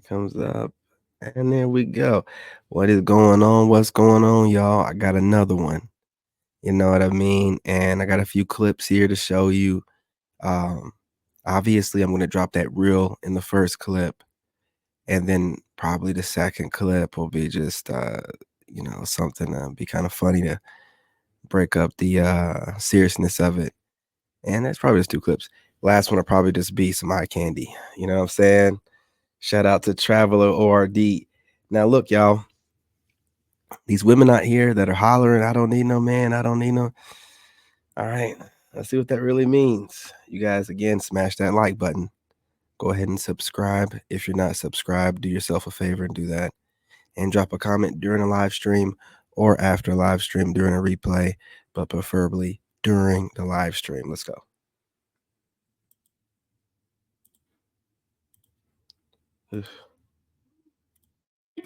comes up. And there we go. What is going on? What's going on, y'all? I got another one. You know what I mean? And I got a few clips here to show you. Um, Obviously, I'm going to drop that reel in the first clip. And then probably the second clip will be just, something to be kind of funny to break up the seriousness of it. And that's probably just two clips. Last one will probably just be some eye candy. You know what I'm saying? Shout out to Traveler ORD. Now, look, y'all, these women out here that are hollering, I don't need no man, I don't need no. All right, let's see what that really means. You guys, again, smash that like button. Go ahead and subscribe. If you're not subscribed, do yourself a favor and do that. And drop a comment during a live stream or after a live stream during a replay, but preferably during the live stream. Let's go.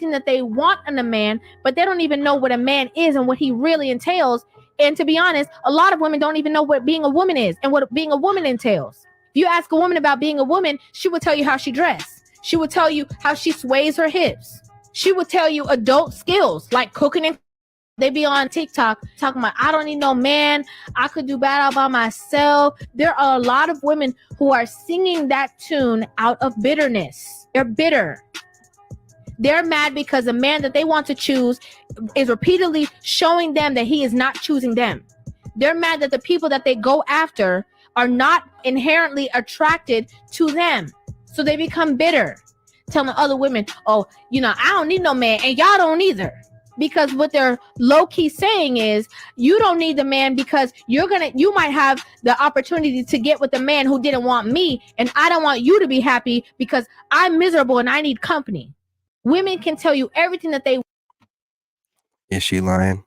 That they want in a man, but they don't even know what a man is and what he really entails. And to be honest, a lot of women don't even know what being a woman is and what being a woman entails. If you ask a woman about being a woman, she will tell you how she dressed. She will tell you how she sways her hips. She will tell you adult skills like cooking and they be on TikTok talking about, I don't need no man. I could do bad all by myself. There are a lot of women who are singing that tune out of bitterness. They're bitter. They're mad because the man that they want to choose is repeatedly showing them that he is not choosing them. They're mad that the people that they go after are not inherently attracted to them. So they become bitter, telling other women, oh, I don't need no man and y'all don't either. Because what they're low-key saying is, you don't need the man because you might have the opportunity to get with the man who didn't want me, and I don't want you to be happy because I'm miserable and I need company. Women can tell you everything that they. Is she lying?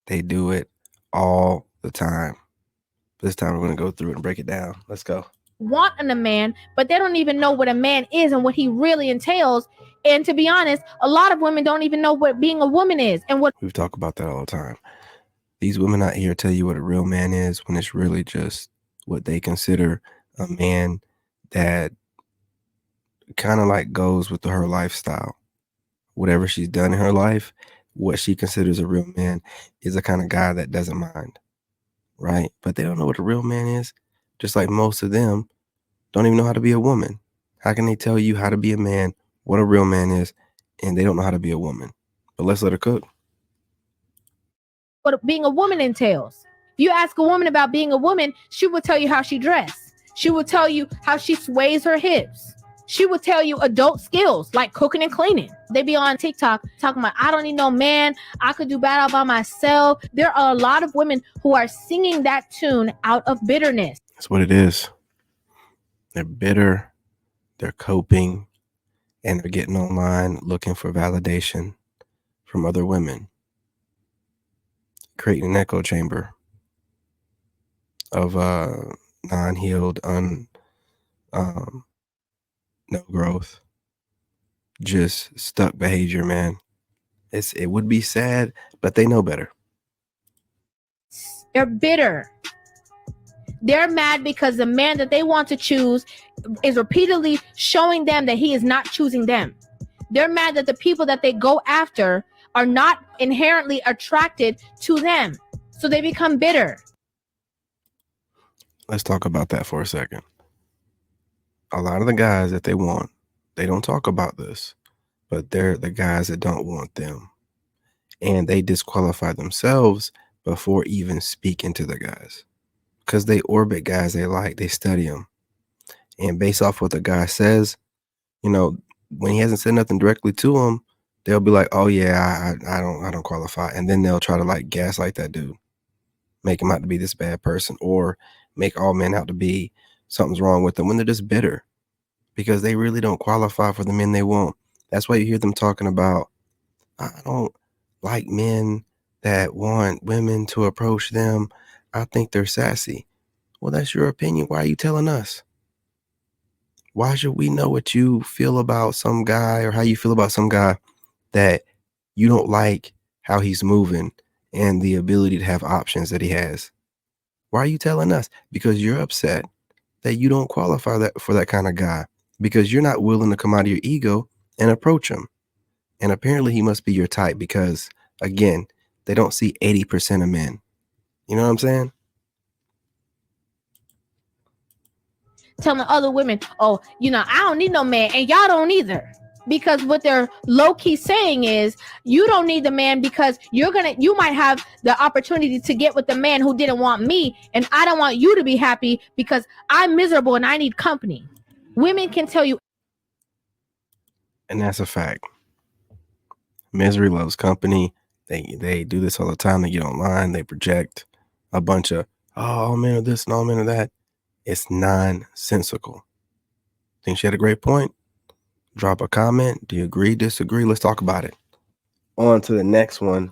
They do it all the time. This time we're going to go through it and break it down. Let's go. Want in a man, but they don't even know what a man is and what he really entails. And to be honest, a lot of women don't even know what being a woman is and what. We've talked about that all the time. These women out here tell you what a real man is when it's really just what they consider a man that kind of like goes with her lifestyle. Whatever she's done in her life, what she considers a real man is a kind of guy that doesn't mind, right? But they don't know what a real man is. Just like most of them don't even know how to be a woman. How can they tell you how to be a man, what a real man is, and they don't know how to be a woman? But let's let her cook. What being a woman entails. If you ask a woman about being a woman, she will tell you how she dressed. She will tell you how she sways her hips. She will tell you adult skills like cooking and cleaning. They be on TikTok talking about, I don't need no man. I could do bad all by myself. There are a lot of women who are singing that tune out of bitterness. That's what it is. They're bitter, they're coping, and they're getting online looking for validation from other women, creating an echo chamber of non-healed, no growth, just stuck behavior, man. It would be sad, but they know better. They're bitter. They're mad because the man that they want to choose is repeatedly showing them that he is not choosing them. They're mad that the people that they go after are not inherently attracted to them. So they become bitter. Let's talk about that for a second. A lot of the guys that they want, they don't talk about this, but they're the guys that don't want them. And they disqualify themselves before even speaking to the guys. Because they orbit guys they like, they study them. And based off what the guy says, when he hasn't said nothing directly to them, they'll be like, oh yeah, I don't qualify. And then they'll try to like gaslight that dude, make him out to be this bad person, or make all men out to be something's wrong with them when they're just bitter because they really don't qualify for the men they want. That's why you hear them talking about, I don't like men that want women to approach them. I think they're sassy. Well, that's your opinion. Why are you telling us? Why should we know what you feel about some guy or how you feel about some guy that you don't like how he's moving and the ability to have options that he has? Why are you telling us? Because you're upset that you don't qualify for that kind of guy because you're not willing to come out of your ego and approach him. And apparently he must be your type because, again, they don't see 80% of men. You know what I'm saying? Telling other women, oh, I don't need no man, and y'all don't either. Because what they're low-key saying is, you don't need the man because you might have the opportunity to get with the man who didn't want me, and I don't want you to be happy because I'm miserable and I need company. Women can tell you. And that's a fact. Misery loves company. They do this all the time. They get online. They project a bunch of, oh, all men are this and all men are that. It's nonsensical. Think she had a great point? Drop a comment. Do you agree, disagree? Let's talk about it. On to the next one.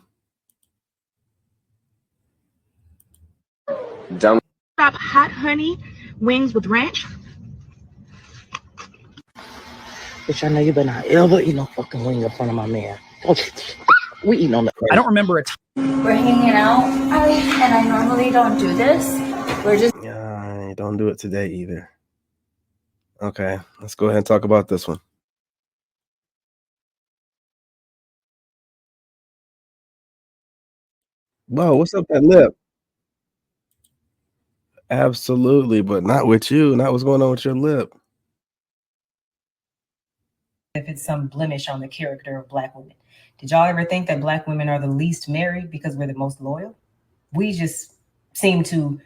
Stop hot honey wings with ranch. Bitch, I know you better not ever eat no fucking wing in front of my man. We eating on the. I don't remember a time. We're hanging out, and I normally don't do this. We're just. I don't do it today either. Okay, let's go ahead and talk about this one. Whoa, what's up that lip? Absolutely, but not with you. Not what's going on with your lip. If it's some blemish on the character of Black women. Did y'all ever think that Black women are the least married because we're the most loyal? We just seem to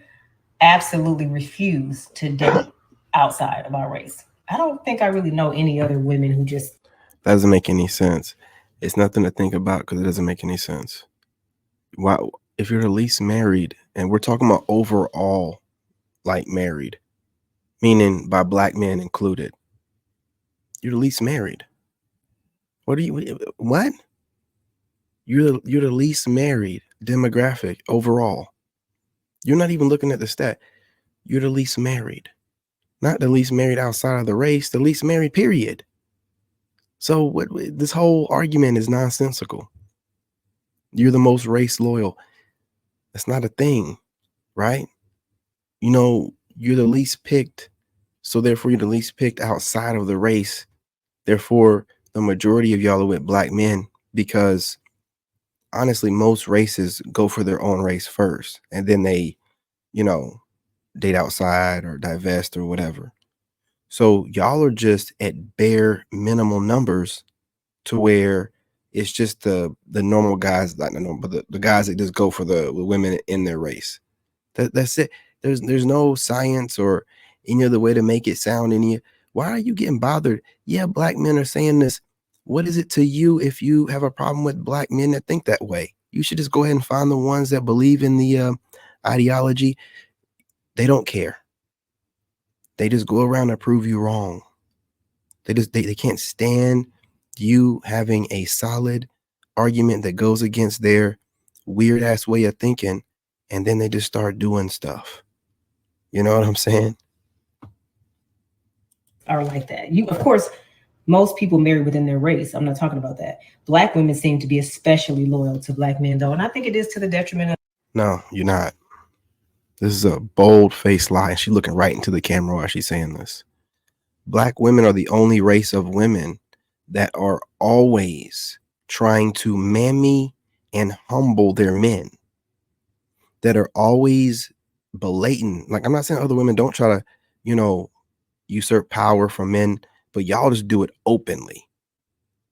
absolutely refuse to date outside of our race. I don't think I really know any other women who just... That doesn't make any sense. It's nothing to think about because it doesn't make any sense. Why, if you're the least married, and we're talking about overall, like married, meaning by Black men included, you're the least married. What? You're the least married demographic overall. You're not even looking at the stat. You're the least married. Not the least married outside of the race, the least married, period. So this whole argument is nonsensical. You're the most race loyal. That's not a thing, right? You're the least picked. So therefore you're the least picked outside of the race. Therefore, the majority of y'all are with Black men because honestly, most races go for their own race first. And then they, date outside or divest or whatever. So y'all are just at bare minimal numbers to where it's just the normal guys, not the normal, but the guys that just go for the women in their race. That's it. There's no science or any other way to make it sound any. Why are you getting bothered? Yeah, Black men are saying this. What is it to you if you have a problem with Black men that think that way? You should just go ahead and find the ones that believe in the ideology. They don't care. They just go around and prove you wrong. They can't stand you having a solid argument that goes against their weird ass way of thinking, and then they just start doing stuff. You know what I'm saying? Are like that. Of course, most people marry within their race. I'm not talking about that. Black women seem to be especially loyal to Black men, though, and I think it is to the detriment of. No, you're not. This is a bold-faced lie, and she's looking right into the camera while she's saying this. Black women are the only race of women that are always trying to mammy and humble their men, that are always blatant. Like, I'm not saying other women don't try to, usurp power from men, but y'all just do it openly.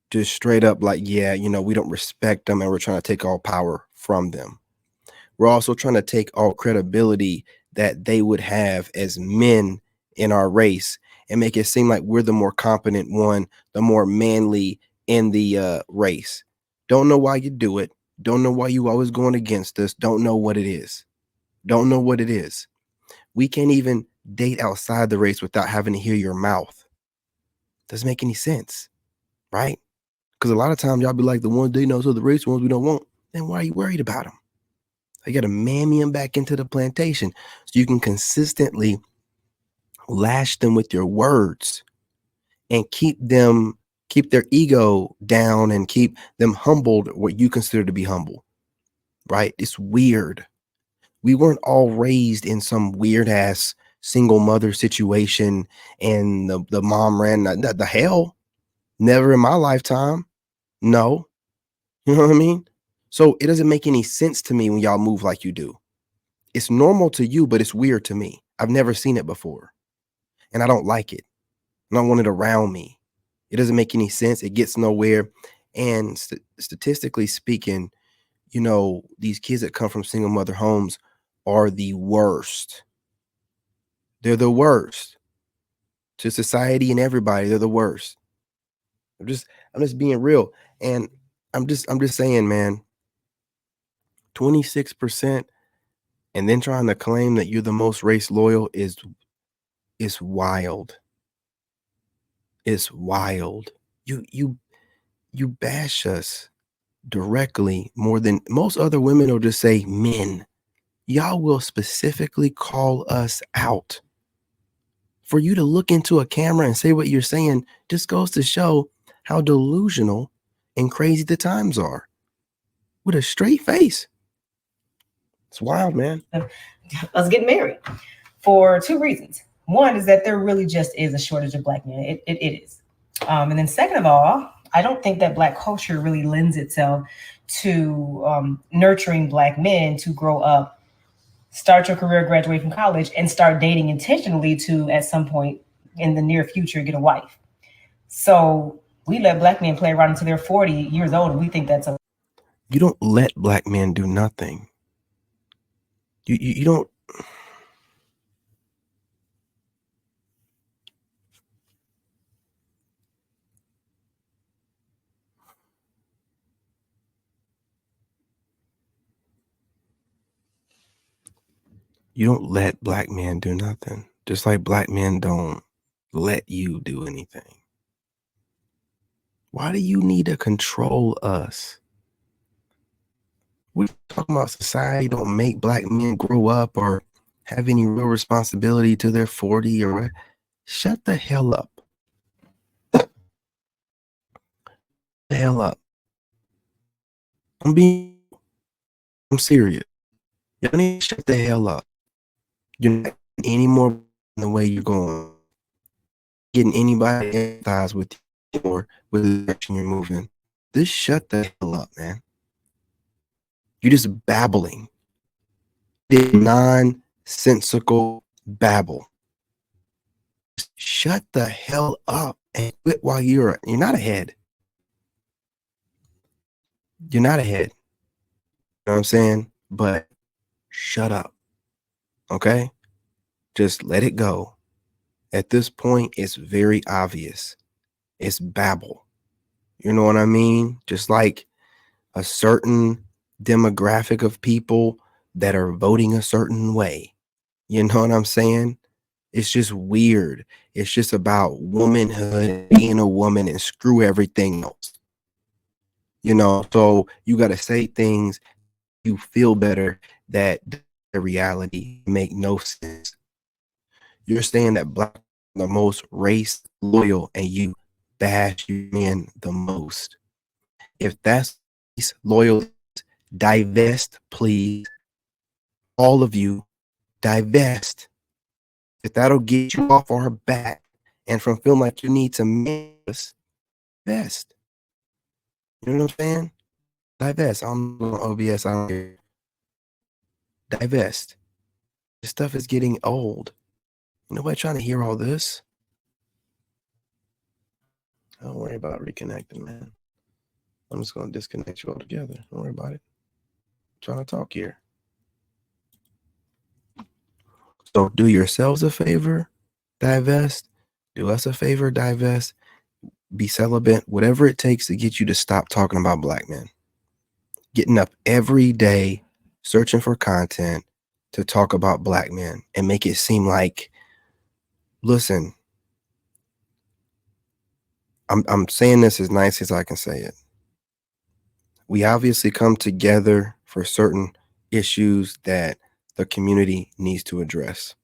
Just straight up like, yeah, we don't respect them and we're trying to take all power from them. We're also trying to take all credibility that they would have as men in our race and make it seem like we're the more competent one, the more manly in the race. Don't know why you do it. Don't know why you always going against us. Don't know what it is. Don't know what it is. We can't even date outside the race without having to hear your mouth. Doesn't make any sense, right? Because a lot of times y'all be like, the ones dating outside the race, the ones we don't want. Then why are you worried about them? You got to mammy them back into the plantation so you can consistently lash them with your words and keep their ego down and keep them humbled what you consider to be humble, right? It's weird. We weren't all raised in some weird ass single mother situation and the mom ran the hell. Never in my lifetime. No. You know what I mean? So it doesn't make any sense to me when y'all move like you do. It's normal to you, but it's weird to me. I've never seen it before. And I don't like it. I don't want it around me. It doesn't make any sense. It gets nowhere. And statistically speaking, you know, these kids that come from single mother homes are the worst. They're the worst. To society and everybody, they're the worst. I'm just being real. And I'm just saying, man, 26% and then trying to claim that you're the most race loyal is wild. It's wild. You bash us directly more than most other women will just say men. Y'all will specifically call us out. For you to look into a camera and say what you're saying just goes to show how delusional and crazy the times are. With a straight face. It's wild, man. Us getting married for two reasons. One is that there really just is a shortage of Black men. It is. And then second of all, I don't think that Black culture really lends itself to nurturing Black men to grow up, start your career, graduate from college, and start dating intentionally to, at some point in the near future, get a wife. So we let Black men play around until they're 40 years old, and we think that's You don't let Black men do nothing. You don't. You don't let Black men do nothing. Just like Black men don't let you do anything. Why do you need to control us? We're talking about society don't make Black men grow up or have any real responsibility till they're 40 or shut the hell up. The hell up. I'm serious. Y'all need to shut the hell up. You're not getting any more in the way you're going. Getting anybody empathized with you or with the direction you're moving. Just shut the hell up, man. You're just babbling. Nonsensical babble. Just shut the hell up and quit while you're not ahead. You're not ahead. You know what I'm saying? But shut up. Okay? Just let it go. At this point, it's very obvious. It's babble. You know what I mean? Just like a certain demographic of people that are voting a certain way. You know what I'm saying? It's just weird. It's just about womanhood, being a woman, and screw everything else. You know, so you got to say things you feel better that the reality make no sense. You're saying that Black are the most race loyal and you bash men the most. If that's loyal, divest, please. All of you, divest. If that'll get you off our back and from feeling like you need to miss, divest. You know what I'm saying? Divest. I'm on OBS. I don't care. Divest. This stuff is getting old. Nobody trying to hear all this. Don't worry about reconnecting, man. I'm just going to disconnect you altogether. Don't worry about it. I'm trying to talk here. So do yourselves a favor, divest. Do us a favor, divest. Be celibate. Whatever it takes to get you to stop talking about Black men. Getting up every day, searching for content to talk about Black men and make it seem like, listen, I'm saying this as nice as I can say it. We obviously come together for certain issues that the community needs to address.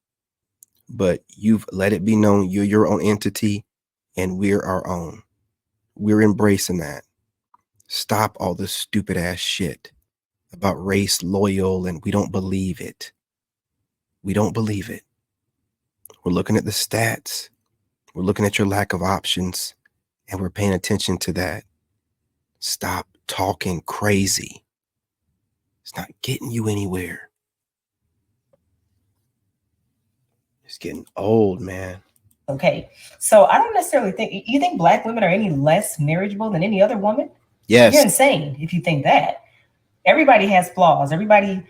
But you've let it be known you're your own entity and we're our own. We're embracing that. Stop all this stupid ass shit about race loyal and we don't believe it. We don't believe it. We're looking at the stats. We're looking at your lack of options, and we're paying attention to that. Stop talking crazy. It's not getting you anywhere. It's getting old, man. Okay. So I don't necessarily think, you think black women are any less marriageable than any other woman? Yes. You're insane if you think that. Everybody has flaws. Everybody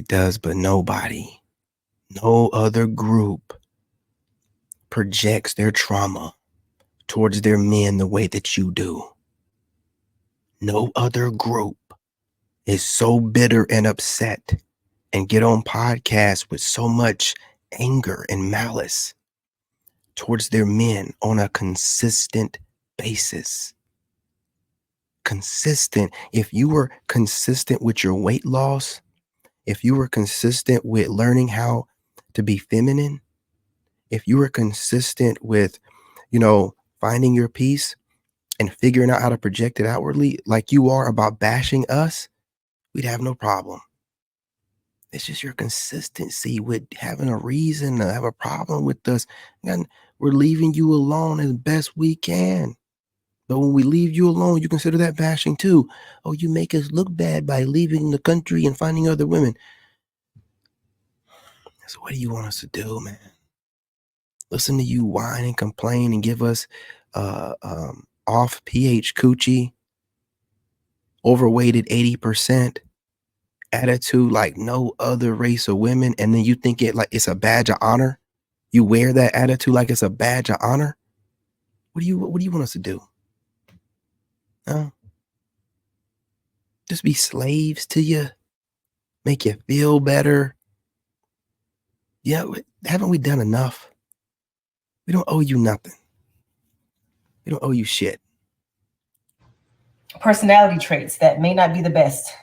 does, but nobody. No other group projects their trauma towards their men the way that you do. No other group is so bitter and upset and get on podcasts with so much anger and malice towards their men on a consistent basis. Consistent. If you were consistent with your weight loss, if you were consistent with learning how to be feminine, if you were consistent with, finding your peace and figuring out how to project it outwardly like you are about bashing us, we'd have no problem. It's just your consistency with having a reason to have a problem with us. And we're leaving you alone as best we can. But when we leave you alone, you consider that bashing too. Oh, you make us look bad by leaving the country and finding other women. So what do you want us to do, man? Listen to you whine and complain and give us off pH coochie, overweighted 80%, attitude like no other race of women, and then you think it like it's a badge of honor. You wear that attitude like it's a badge of honor. What do you want us to do? Huh? Just be slaves to you, make you feel better. Yeah, haven't we done enough? We don't owe you nothing. We don't owe you shit. personality traits that may not be the best,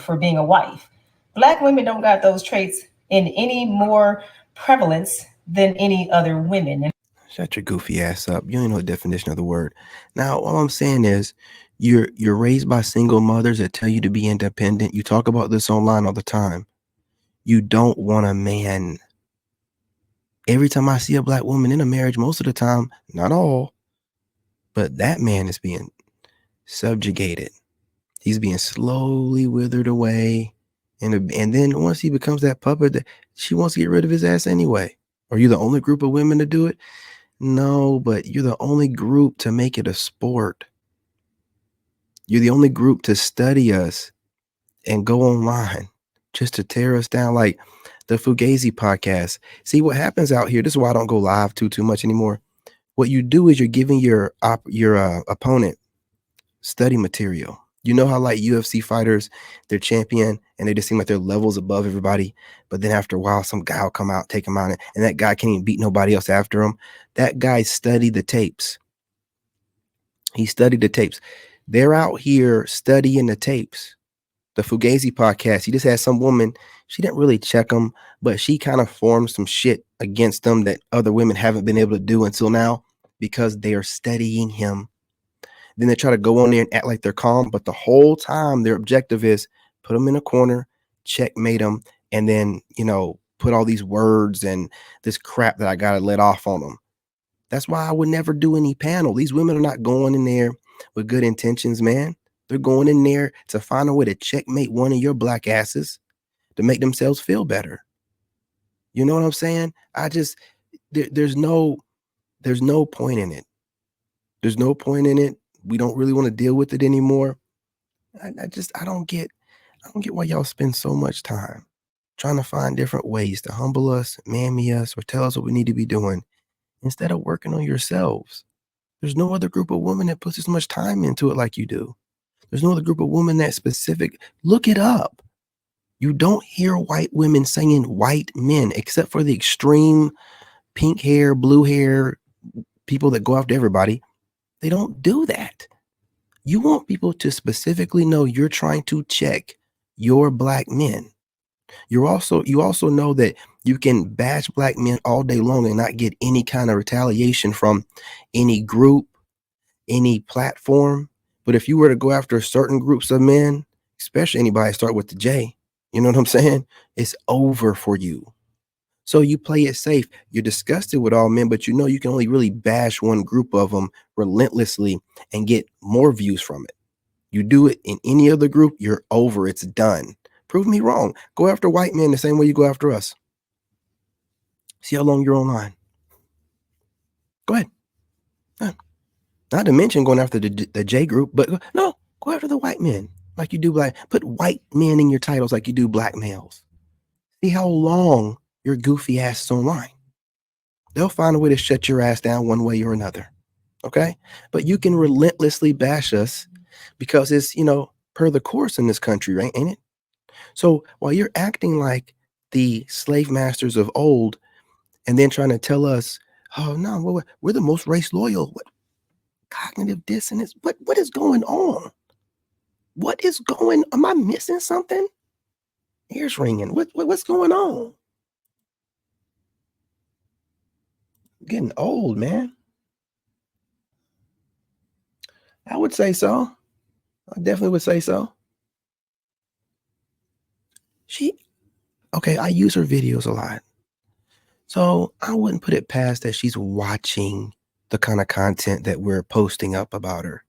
for being a wife. Black women don't got those traits in any more prevalence than any other women. Shut your goofy ass up. You don't know the definition of the word. Now, all I'm saying is you're raised by single mothers that tell you to be independent. You talk about this online all the time. You don't want a man. Every time I see a black woman in a marriage, most of the time, not all, but that man is being subjugated. He's being slowly withered away. And then once he becomes that puppet, she wants to get rid of his ass anyway. Are you the only group of women to do it? No, but you're the only group to make it a sport. You're the only group to study us and go online just to tear us down, like the Fugazi podcast. See what happens out here. This is why I don't go live too much anymore. What you do is you're giving your opponent study material. You know how like UFC fighters, they're champion and they just seem like they're levels above everybody. But then after a while, some guy will come out, take him out, and that guy can't even beat nobody else after him. That guy studied the tapes. He studied the tapes. They're out here studying the tapes. The Fugazi podcast, he just had some woman, she didn't really check them, but she kind of formed some shit against them that other women haven't been able to do until now because they are studying him. Then they try to go on there and act like they're calm, but the whole time their objective is put them in a corner, checkmate them, and then, put all these words and this crap that I got to let off on them. That's why I would never do any panel. These women are not going in there with good intentions, man. They're going in there to find a way to checkmate one of your black asses to make themselves feel better. You know what I'm saying? There's no point in it. There's no point in it. We don't really want to deal with it anymore. I don't get why y'all spend so much time trying to find different ways to humble us, mammy us, or tell us what we need to be doing instead of working on yourselves. There's no other group of women that puts as much time into it like you do. There's no other group of women that specific. Look it up. You don't hear white women singing white men, except for the extreme pink hair, blue hair people that go after everybody. They don't do that. You want people to specifically know you're trying to check your black men. You also know that you can bash black men all day long and not get any kind of retaliation from any group, any platform. But if you were to go after certain groups of men, especially anybody start with the J, you know what I'm saying? It's over for you. So you play it safe. You're disgusted with all men, but you know you can only really bash one group of them relentlessly and get more views from it. You do it in any other group, you're over. It's done. Prove me wrong. Go after white men the same way you go after us. See how long you're online. Go ahead. Not to mention going after the J group, but no, go after the white men like you do black. Put white men in your titles like you do black males. See how long your goofy ass is online. They'll find a way to shut your ass down one way or another. Okay? But you can relentlessly bash us because it's, per the course in this country, right? Ain't it? So while you're acting like the slave masters of old and then trying to tell us, oh no, we're the most race loyal. What cognitive dissonance? What is going on? What is going? Am I missing something? Ears ringing. What's going on? I'm getting old, man. I would say so. I definitely would say so. I use her videos a lot. So I wouldn't put it past that she's watching the kind of content that we're posting up about her.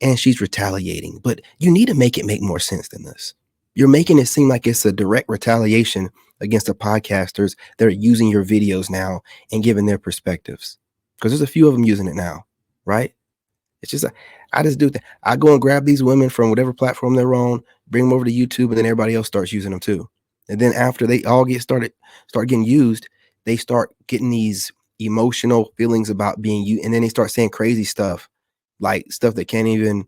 And she's retaliating. But you need to make it make more sense than this. You're making it seem like it's a direct retaliation against the podcasters that are using your videos now and giving their perspectives. Because there's a few of them using it now, right? It's just, I just do that. I go and grab these women from whatever platform they're on, bring them over to YouTube, and then everybody else starts using them too. And then after they all start getting used, they start getting these emotional feelings about being used. And then they start saying crazy stuff, like stuff that can't even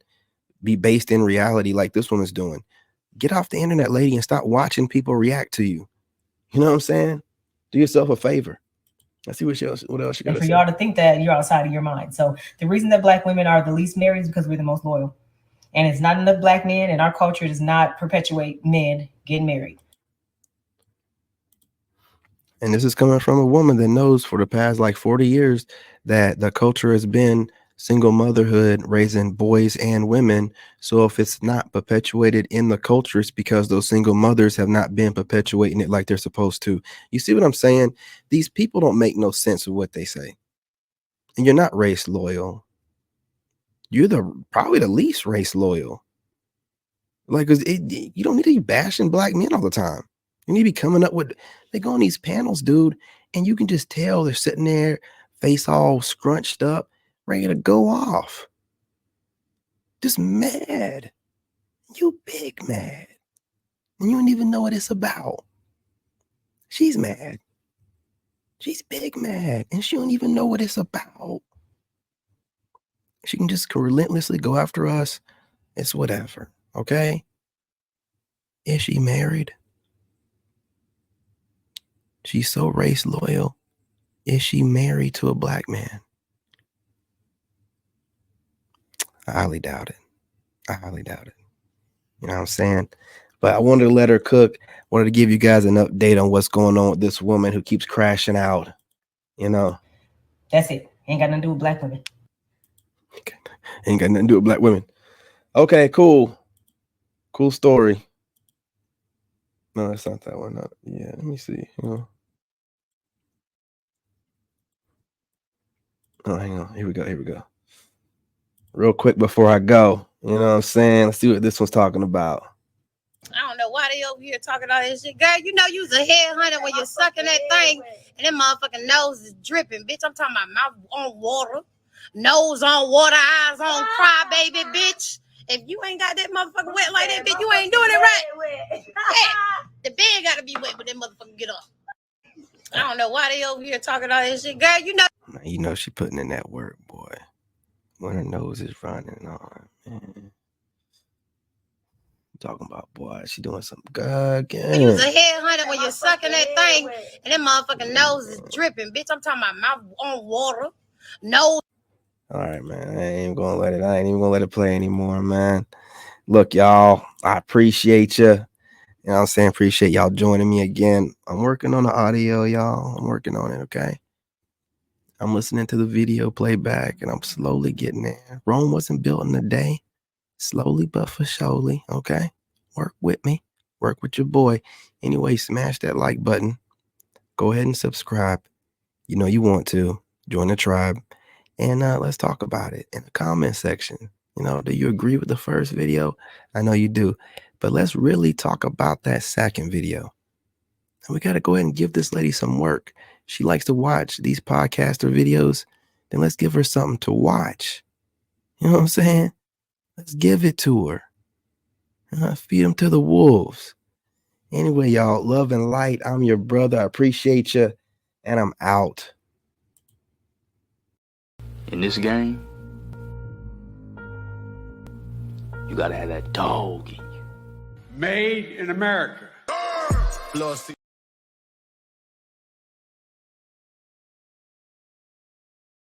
be based in reality, like this woman's doing. Get off the internet, lady, and stop watching people react to you. You know what I'm saying? Do yourself a favor. Let's see what else you got to say. For y'all to think that you're outside of your mind. So the reason that black women are the least married is because we're the most loyal. And it's not enough black men, and our culture does not perpetuate men getting married. And this is coming from a woman that knows for the past 40 years that the culture has been single motherhood, raising boys and women. So if it's not perpetuated in the culture, it's because those single mothers have not been perpetuating it like they're supposed to. You see what I'm saying? These people don't make no sense of what they say. And you're not race loyal. You're probably the least race loyal. You don't need to be bashing black men all the time. You need to be coming up with, they go on these panels, dude, and you can just tell they're sitting there, face all scrunched up, ready to go off. Just mad. You big mad. And you don't even know what it's about. She's mad. She's big mad. And she don't even know what it's about. She can just relentlessly go after us. It's whatever. Okay? Is she married? She's so race loyal. Is she married to a black man? I highly doubt it. You know what I'm saying? But I wanted to let her cook. Wanted to give you guys an update on what's going on with this woman who keeps crashing out. That's it. Ain't got nothing to do with black women. Ain't got nothing to do with black women. Okay, cool. Cool story. No, that's not that one. Let me see. Oh, hang on. Here we go. Real quick before I go. You know what I'm saying? Let's see what this one's talking about. I don't know why they over here talking all this shit. Girl, you know you's a headhunter when you're sucking that thing and that motherfucking nose is dripping. Bitch, I'm talking about mouth on water, nose on water, eyes on cry, baby, bitch. If you ain't got that motherfucker wet like that, bitch, you ain't doing it right. Hey, the bed got to be wet when that motherfucker get up. I don't know why they over here talking all this shit. Girl, you know she putting in that work, boy. When her nose is running on, man. Talking about, boy, she doing something good. You's a headhunter when you're sucking that thing and that motherfucking nose is dripping. Bitch, I'm talking about mouth on water, nose. All right, man. I ain't even gonna let it play anymore, man. Look, y'all, I appreciate you. You know what I'm saying? Appreciate y'all joining me again. I'm working on the audio, y'all. I'm working on it, okay? I'm listening to the video playback and I'm slowly getting there. Rome wasn't built in a day. Slowly but for surely, okay? Work with me. Work with your boy. Anyway, smash that like button. go ahead and subscribe. You know you want to. Join the tribe. And let's talk about it in the comment section. You know, do you agree with the first video? I know you do. But let's really talk about that second video. And we got to go ahead and give this lady some work. She likes to watch these podcaster videos. Then let's give her something to watch. You know what I'm saying? Let's give it to her. Feed them to the wolves. Anyway, y'all, love and light. I'm your brother. I appreciate you. And I'm out. In this game, you gotta have that dog in you. Made in America.